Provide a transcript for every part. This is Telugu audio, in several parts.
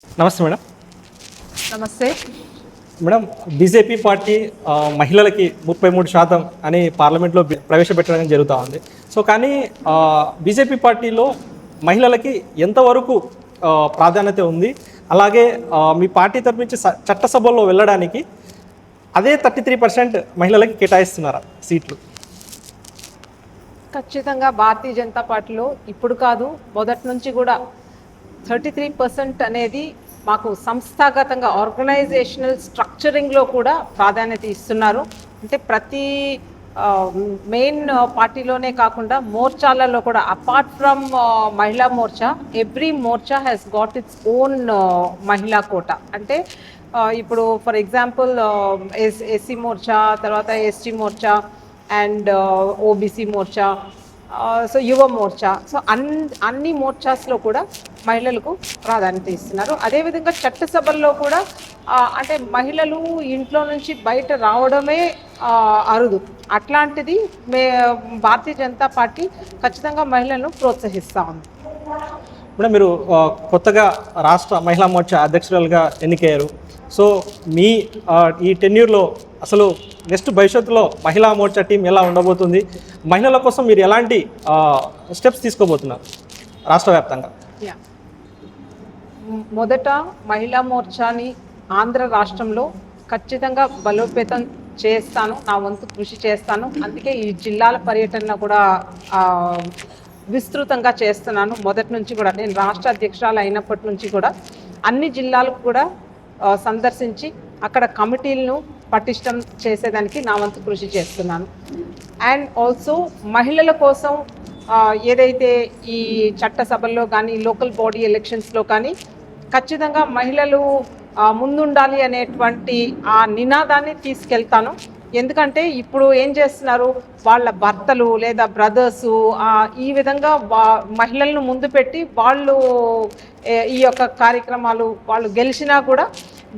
నమస్తే మేడం. నమస్తే. మేడం, బీజేపీ పార్టీ మహిళలకి 33% అని పార్లమెంట్లో ప్రవేశపెట్టడం జరుగుతూ ఉంది. సో కానీ బీజేపీ పార్టీలో మహిళలకి ఎంతవరకు ప్రాధాన్యత ఉంది? అలాగే మీ పార్టీ తరపు నుంచి చట్టసభల్లో వెళ్ళడానికి అదే 33% మహిళలకి కేటాయిస్తున్నారా సీట్లు? ఖచ్చితంగా భారతీయ జనతా పార్టీలో ఇప్పుడు కాదు, మొదటి నుంచి కూడా 33% అనేది మాకు సంస్థాగతంగా ఆర్గనైజేషనల్ స్ట్రక్చరింగ్లో కూడా ప్రాధాన్యత ఇస్తున్నారు. అంటే ప్రతి మెయిన్ పార్టీలోనే కాకుండా మోర్చాలలో కూడా, అపార్ట్ ఫ్రమ్ మహిళా Morcha, every Morcha has got its own మహిళా కోట. అంటే ఇప్పుడు ఫర్ ఎగ్జాంపుల్ ఎస్సీ మోర్చా, తర్వాత ST Morcha and OBC Morcha, so యువ మోర్చా, సో అన్ని మోర్చాస్లో కూడా మహిళలకు ప్రాధాన్యత ఇస్తున్నారు. అదేవిధంగా చట్టసభల్లో కూడా అంటే మహిళలు ఇంట్లో నుంచి బయట రావడమే అరుదు. అట్లాంటిది భారతీయ జనతా పార్టీ ఖచ్చితంగా మహిళలను ప్రోత్సహిస్తూ ఉంది. మేడం, మీరు కొత్తగా రాష్ట్ర మహిళా మోర్చా అధ్యక్షురాలుగా ఎన్నికయ్యారు. సో మీ ఈ టెన్యూర్లో అసలు నెక్స్ట్ భవిష్యత్తులో మహిళా మోర్చా టీం ఎలా ఉండబోతుంది? మహిళల కోసం మీరు ఎలాంటి స్టెప్స్ తీసుకోబోతున్నారు రాష్ట్ర వ్యాప్తంగా? మొదట మహిళా మోర్చాని ఆంధ్ర రాష్ట్రంలో ఖచ్చితంగా బలోపేతం చేస్తాను, నా వంతు కృషి చేస్తాను. అందుకే ఈ జిల్లాల పర్యటన కూడా విస్తృతంగా చేస్తున్నాను. మొదటి నుంచి కూడా నేను రాష్ట్ర అధ్యక్షురాలు అయినప్పటి నుంచి కూడా అన్ని జిల్లాలకు కూడా సందర్శించి అక్కడ కమిటీలను పటిష్టం చేసేదానికి నా వంతు కృషి చేస్తున్నాను. అండ్ ఆల్సో మహిళల కోసం ఏదైతే ఈ చట్టసభల్లో కానీ లోకల్ బాడీ ఎలక్షన్స్లో కానీ ఖచ్చితంగా మహిళలు ముందుండాలి అనేటువంటి ఆ నినాదాన్ని తీసుకెళ్తాను. ఎందుకంటే ఇప్పుడు ఏం చేస్తున్నారు, వాళ్ళ భర్తలు లేదా బ్రదర్సు ఈ విధంగా మహిళలను ముందు పెట్టి వాళ్ళు ఈ యొక్క కార్యక్రమాలు వాళ్ళు గెలిచినా కూడా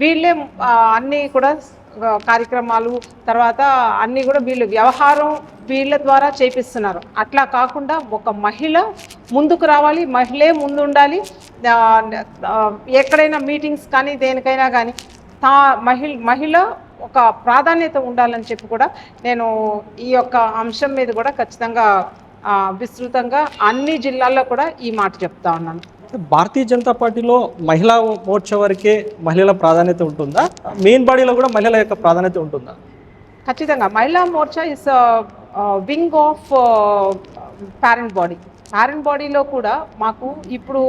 వీళ్ళే అన్నీ కూడా కార్యక్రమాలు తర్వాత అన్నీ కూడా వీళ్ళు వ్యవహారం వీళ్ళ ద్వారా చేపిస్తున్నారు. అట్లా కాకుండా ఒక మహిళ ముందుకు రావాలి, మహిళే ముందుండాలి. ఎక్కడైనా మీటింగ్స్ కానీ దేనికైనా కానీ మహిళ ఒక ప్రాధాన్యత ఉండాలని చెప్పి కూడా నేను ఈ యొక్క అంశం మీద కూడా ఖచ్చితంగా విస్తృతంగా అన్ని జిల్లాల్లో కూడా ఈ మాట చెప్తా ఉన్నాను. భారతీయ జనతా పార్టీలో మహిళా మోర్చా వరకే మహిళల ప్రాధాన్యత ఉంటుందా? మెయిన్ బాడీలో కూడా మహిళల యొక్క ప్రాధాన్యత ఉంటుందా? ఖచ్చితంగా మహిళా Morcha is wing of parent body. Parent బాడీలో కూడా మాకు ఇప్పుడు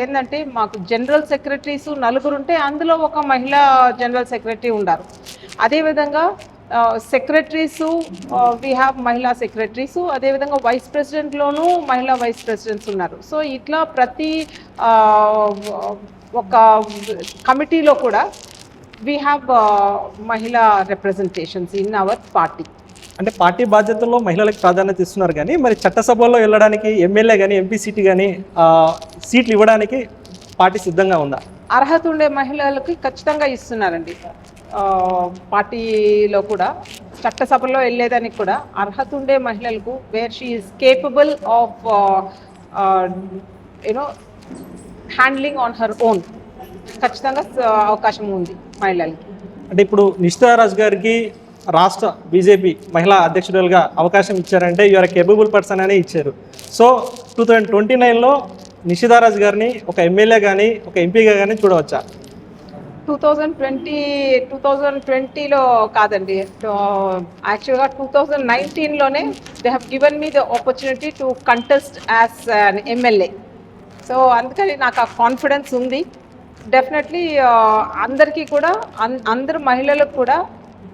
ఏంటంటే మాకు జనరల్ సెక్రటరీస్ 4 ఉంటే అందులో ఒక మహిళా జనరల్ సెక్రటరీ ఉన్నారు. అదేవిధంగా సెక్రటరీసు వీ హ్యావ్ మహిళా సెక్రటరీసు, అదేవిధంగా వైస్ ప్రెసిడెంట్లోనూ మహిళా వైస్ ప్రెసిడెంట్స్ ఉన్నారు. సో ఇట్లా ప్రతి ఒక కమిటీలో కూడా వీ హ్యావ్ మహిళా రిప్రజెంటేషన్స్ ఇన్ అవర్ పార్టీ. అంటే పార్టీ బాధ్యతల్లో మహిళలకు ప్రాధాన్యత ఇస్తున్నారు, కానీ మరి చట్టసభల్లో వెళ్ళడానికి ఎమ్మెల్యే కానీ ఎంపీ సీటు కానీ సీట్లు ఇవ్వడానికి పార్టీ సిద్ధంగా ఉందా? అర్హత ఉండే మహిళలకి ఖచ్చితంగా ఇస్తున్నారండి. పార్టీలో కూడా చట్టసభలో వెళ్ళేదానికి కూడా అర్హత ఉండే మహిళలకు where she is capable of handling on her own ఖచ్చితంగా అవకాశం ఉంది మహిళలకి. అంటే ఇప్పుడు నిషితా రాజ్ గారికి రాష్ట్ర బీజేపీ మహిళా అధ్యక్షురాలుగా అవకాశం ఇచ్చారంటే యూఆర్ కేపబుల్ పర్సన్ అనే ఇచ్చారు. సో 2029లో నిషితా రాజ్ గారిని ఒక ఎమ్మెల్యే కానీ ఒక ఎంపీగా కానీ చూడవచ్చా? 2020లో కాదండి, యాక్చువల్గా 2019లోనే they have given me the opportunity to contest as an MLA. So అందుకని నాకు ఆ కాన్ఫిడెన్స్ ఉంది. డెఫినెట్లీ అందరికీ కూడా అందరు మహిళలకు కూడా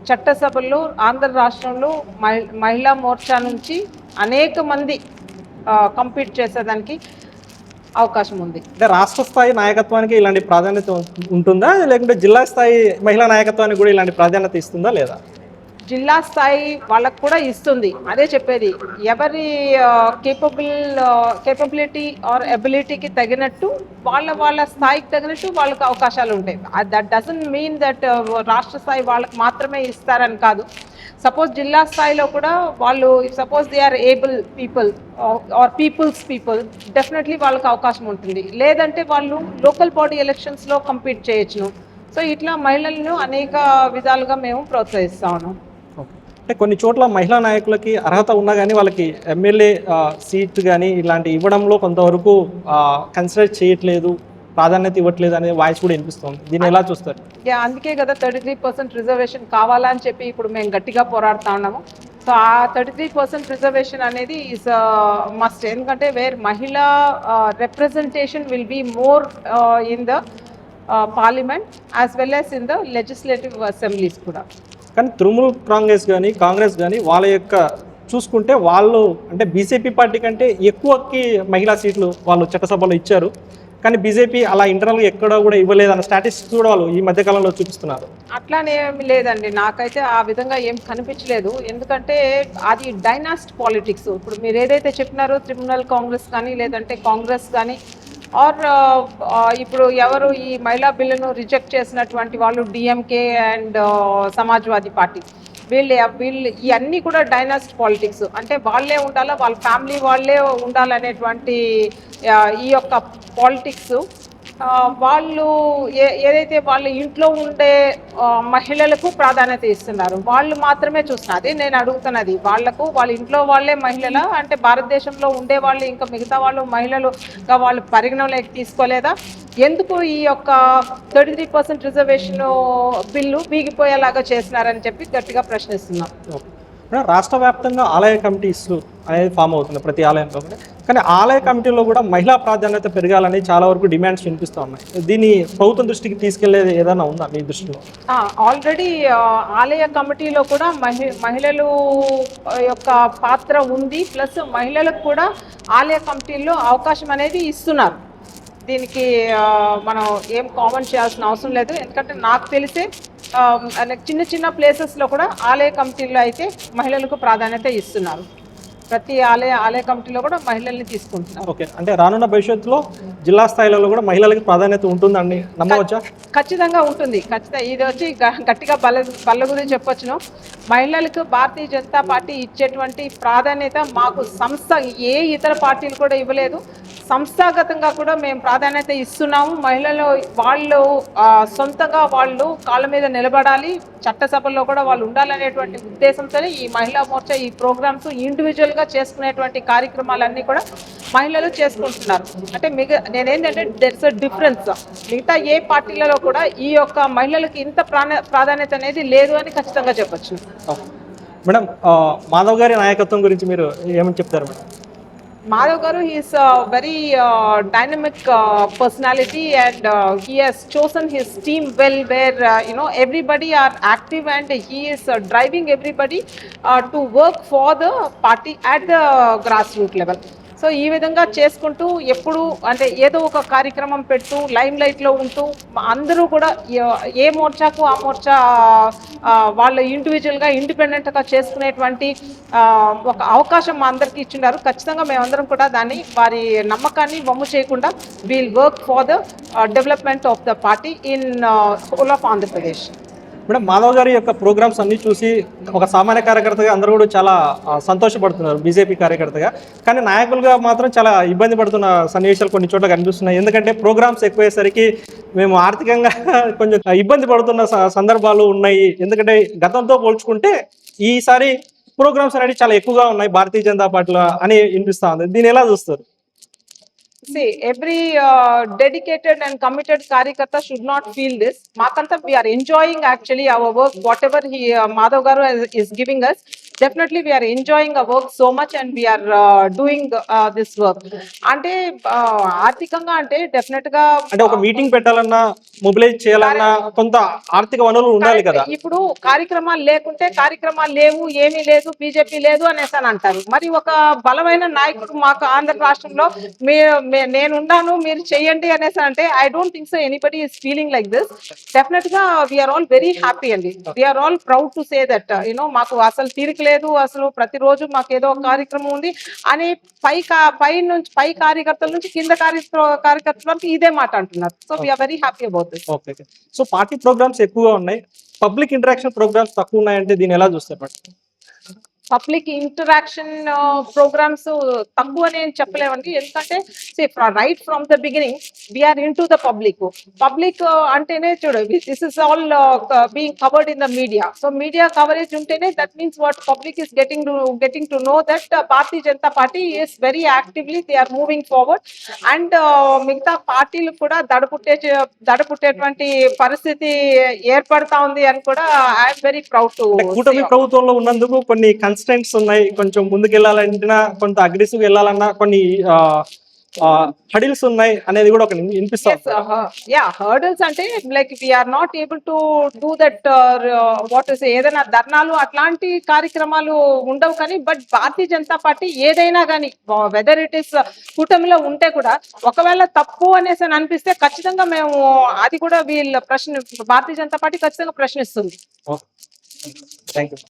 చట్టసభల్లో ఆంధ్ర రాష్ట్రంలో మహిళా మోర్చా నుంచి అనేక మంది కంపీట్ చేసేదానికి అవకాశం ఉంది. అంటే రాష్ట్ర స్థాయి నాయకత్వానికి ఇలాంటి ప్రాధాన్యత ఉంటుందా, లేకుంటే జిల్లా స్థాయి మహిళా నాయకత్వానికి కూడా ఇలాంటి ప్రాధాన్యత ఇస్తుందా లేదా? జిల్లా స్థాయి వాళ్ళకు కూడా ఇస్తుంది. అదే చెప్పేది, ఎవరి కేపబిలిటీ ఆర్ ఎబిలిటీకి తగినట్టు వాళ్ళ స్థాయికి తగినట్టు వాళ్ళకి అవకాశాలు ఉంటాయి. దట్ డజంట్ మీన్ దట్ రాష్ట్ర స్థాయి వాళ్ళకి మాత్రమే ఇస్తారని కాదు. సపోజ్ జిల్లా స్థాయిలో కూడా వాళ్ళు, suppose they are able people are people definitely వాళ్ళకి అవకాశం ఉంటుంది. లేదంటే వాళ్ళు లోకల్ బాడీ ఎలక్షన్స్లో కంపీట్ చేయొచ్చును. సో ఇట్లా మహిళలను అనేక విధాలుగా మేము ప్రోత్సహిస్తా ఉన్నాం. అంటే కొన్ని చోట్ల మహిళా నాయకులకి అర్హత ఉన్నా కానీ వాళ్ళకి ఎమ్మెల్యే సీట్ కానీ ఇలాంటి ఇవ్వడంలో కొంతవరకు కన్సిడర్ చేయట్లేదు, ప్రాధాన్యత ఇవ్వట్లేదు అనే వాయిస్ కూడా వినిపిస్తుంది. దీన్ని ఎలా చూస్తారు? అందుకే కదా 33% రిజర్వేషన్ కావాలని చెప్పి ఇప్పుడు మేము గట్టిగా పోరాడుతా ఉన్నాము. సో ఆ 33% రిజర్వేషన్ అనేది ఈజ్ మస్ట్. ఎందుకంటే వేర్ మహిళా representation will be more in the parliament as well as in the legislative assemblies కూడా. కానీ తృణమూల్ కాంగ్రెస్ కానీ వాళ్ళ యొక్క చూసుకుంటే వాళ్ళు అంటే బీజేపీ పార్టీ కంటే ఎక్కువకి మహిళా సీట్లు వాళ్ళు చట్టసభలో ఇచ్చారు. కానీ బీజేపీ అలా ఇంటర్నల్గా ఎక్కడ కూడా ఇవ్వలేదన్న స్టాటిస్టిక్స్ కూడా వాళ్ళు ఈ మధ్యకాలంలో చూపిస్తున్నారు. అట్లానే ఏమి లేదండి, నాకైతే ఆ విధంగా ఏం కనిపించలేదు. ఎందుకంటే అది డైనాస్ట్ పాలిటిక్స్. ఇప్పుడు మీరు ఏదైతే చెప్పినారో తృణమూల్ కాంగ్రెస్ కానీ లేదంటే కాంగ్రెస్ కానీ ఆర్ ఇప్పుడు ఎవరు ఈ మహిళా బిల్లును రిజెక్ట్ చేసినటువంటి వాళ్ళు డిఎంకే అండ్ సమాజ్వాదీ పార్టీ, వీళ్ళు ఇవన్నీ కూడా డైనాస్ట్ పాలిటిక్స్. అంటే వాళ్ళే ఉండాలా, వాళ్ళ ఫ్యామిలీ వాళ్ళే ఉండాలనేటువంటి ఈ యొక్క పాలిటిక్స్ వాళ్ళు ఏదైతే వాళ్ళ ఇంట్లో ఉండే మహిళలకు ప్రాధాన్యత ఇస్తున్నారు, వాళ్ళు మాత్రమే చూస్తున్నారు. అదే నేను అడుగుతున్నది, వాళ్ళకు వాళ్ళ ఇంట్లో వాళ్ళే మహిళల అంటే భారతదేశంలో ఉండే వాళ్ళు ఇంకా మిగతా వాళ్ళు మహిళలుగా వాళ్ళు పరిగణలోకి తీసుకోలేదా? ఎందుకు ఈ యొక్క 33% రిజర్వేషన్ బిల్లు వీగిపోయేలాగా చేసినారని చెప్పి గట్టిగా ప్రశ్నిస్తున్నాం. రాష్ట్ర వ్యాప్తంగా ఆలయ కమిటీస్ అనేది ఫామ్ అవుతుంది ప్రతి ఆలయంలో కూడా. కానీ ఆలయ కమిటీలో కూడా మహిళా ప్రాధాన్యత పెరగాలని చాలా వరకు డిమాండ్స్ వినిపిస్తూ ఉన్నాయి. దీన్ని ప్రభుత్వం దృష్టికి తీసుకెళ్లేది ఏదైనా ఉందా మీ దృష్టిలో? ఆల్రెడీ ఆలయ కమిటీలో కూడా మహిళలు యొక్క పాత్ర ఉంది. ప్లస్ మహిళలకు కూడా ఆలయ కమిటీల్లో అవకాశం అనేది ఇస్తున్నారు. దీనికి మనం ఏం కామెంట్ చేయాల్సిన అవసరం లేదు. ఎందుకంటే నాకు తెలిసే చిన్న ప్లేసెస్లో కూడా ఆలయ కమిటీల్లో అయితే మహిళలకు ప్రాధాన్యత ఇస్తున్నారు. ప్రతి ఆలయ కమిటీలో కూడా మహిళల్ని తీసుకుంటున్నారు. ఓకే, అంటే రానున్న భవిష్యత్తులో జిల్లా స్థాయిలో కూడా మహిళలకు ప్రాధాన్యత ఉంటుందండి, నమ్మవచ్చా? ఖచ్చితంగా ఉంటుంది. ఖచ్చితంగా ఇది వచ్చి గట్టిగా బల్ల గురించి చెప్పొచ్చును. మహిళలకు భారతీయ జనతా పార్టీ ఇచ్చేటువంటి ప్రాధాన్యత మాకు సంస్థ ఏ ఇతర పార్టీలు కూడా ఇవ్వలేదు. సంస్థాగతంగా కూడా మేము ప్రాధాన్యత ఇస్తున్నాము. మహిళలు వాళ్ళు సొంతంగా వాళ్ళు కాళ్ళ మీద నిలబడాలి, చట్టసభల్లో కూడా వాళ్ళు ఉండాలనేటువంటి ఉద్దేశంతోనే ఈ మహిళా మోర్చా ఈ ప్రోగ్రామ్స్ ఇండివిజువల్గా చేసుకునేటువంటి కార్యక్రమాలన్నీ కూడా మహిళలు చేసుకుంటున్నారు. అంటే నేనేంటంటే దెర్స్ అ డిఫరెన్స్. మిగతా ఏ పార్టీలలో కూడా ఈ యొక్క మహిళలకు ఇంత ప్రాధాన్యత అనేది లేదు అని ఖచ్చితంగా చెప్పచ్చు. మేడం, మాధవ్ గారి నాయకత్వం గురించి మీరు ఏమని చెప్తారు madam? Madhav Garu, he is a very dynamic personality, and he has chosen his team well, where everybody are active, and he is driving everybody to work for the party at the grassroots level. So ఈ విధంగా చేసుకుంటూ ఎప్పుడు అంటే ఏదో ఒక కార్యక్రమం పెడుతూ లైమ్ లైట్లో ఉంటూ అందరూ కూడా ఏ మోర్చాకు ఆ మోర్చా వాళ్ళు ఇండివిజువల్గా ఇండిపెండెంట్గా చేసుకునేటువంటి ఒక అవకాశం మా అందరికీ ఇచ్చినారు. ఖచ్చితంగా మేమందరం కూడా దాన్ని వారి నమ్మకాన్ని వమ్ము చేయకుండా wheel work for the development of the party in whole of Andhra Pradesh. Madam, Madhav గారి యొక్క ప్రోగ్రామ్స్ అన్ని చూసి ఒక సామాన్య కార్యకర్తగా అందరూ కూడా చాలా సంతోషపడుతున్నారు బీజేపీ కార్యకర్తగా. కానీ నాయకులుగా మాత్రం చాలా ఇబ్బంది పడుతున్న సన్నివేశాలు కొన్ని చోట్ల కనిపిస్తున్నాయి. ఎందుకంటే ప్రోగ్రామ్స్ ఎక్కువయ్యేసరికి మేము ఆర్థికంగా కొంచెం ఇబ్బంది పడుతున్న సందర్భాలు ఉన్నాయి. ఎందుకంటే గతంతో పోల్చుకుంటే ఈసారి ప్రోగ్రామ్స్ అనేవి చాలా ఎక్కువగా ఉన్నాయి భారతీయ జనతా పార్టీలో అని వినిపిస్తూ ఉంది. దీన్ని ఎలా చూస్తారు? See, every dedicated and committed karyakarta should not feel this. Makanta, we are enjoying actually our work, whatever Madhav Garu is giving us. Definitely we are enjoying our work so much, and we are doing this work. అంటే ఆర్థికంగా అంటే డెఫినెట్ గా అంటే ఒక మీటింగ్ పెట్టాలన్నా మొబిలైజ్ చేయాలన్నా కొంత ఆర్థిక వనరులు ఉండాలి కదా. ఇప్పుడు కార్యక్రమాలు లేకుంటే కార్యక్రమాలు లేవు, ఏమీ లేదు, బీజేపీ లేదు అనేసి అని అంటారు. మరి ఒక బలమైన నాయకుడు మాకు ఆంధ్ర రాష్ట్రంలో నేనున్నాను మీరు చెయ్యండి అనేసి అంటే I don't think so anybody is feeling like this. Definite గా వీఆర్ ఆల్ వెరీ హ్యాపీ అండి. We are all proud to say that you know మాకు అసలు తీరిక లేదు, అసలు ప్రతిరోజు మాకు ఏదో ఒక కార్యక్రమం ఉంది అని పై కార్యకర్తల నుంచి కింద కార్యకర్తల వరకు ఇదే మాట అంటున్నారు. So we are very happy about this. Okay. So party programs ఎక్కువగా ఉన్నాయి, పబ్లిక్ ఇంటరాక్షన్ ప్రోగ్రామ్స్ తక్కువ ఉన్నాయంటే దీన్ని ఎలా చూస్తారు? పబ్లిక్ ఇంటరాక్షన్ ప్రోగ్రామ్స్ తక్కువ నేను చెప్పలేమండి. ఎందుకంటే right from the beginning we're into the ద పబ్లిక్ అంటేనే చూడు this is all being covered in the media. So media coverage ఉంటేనే that means what public is getting to know that Bharatiya Janata Party is very actively they are moving forward. And మిగతా పార్టీలు కూడా దడపుట్టేటువంటి పరిస్థితి ఏర్పడతా ఉంది అని కూడా ఐఎమ్ వెరీ ప్రౌడ్ టు. కూటమి ప్రభుత్వంలో ఉన్నందుకు కొన్ని కన్స్టెంట్స్ ఉన్నాయి, కొంచెం ముందుకెళ్ళాలంటే కొంత అగ్రెసివ్ వెళ్ళాలన్నా కొన్ని హడిల్స్ ఉన్నాయి అనేది కూడా ఒక వినిపిస్తుంది. హర్డల్స్ అంటే like we are not able to do that what is ఏదైనా ధర్నాలు అట్లాంటి కార్యక్రమాలు ఉండవు. కానీ బట్ భారతీయ జనతా పార్టీ ఏదైనా కానీ వెదర్ ఇట్ ఈస్ కూటమిలో ఉంటే కూడా ఒకవేళ తప్పు అనేసి అని అనిపిస్తే ఖచ్చితంగా మేము అది కూడా భారతీయ జనతా పార్టీ ఖచ్చితంగా ప్రశ్నిస్తుంది. Thank you.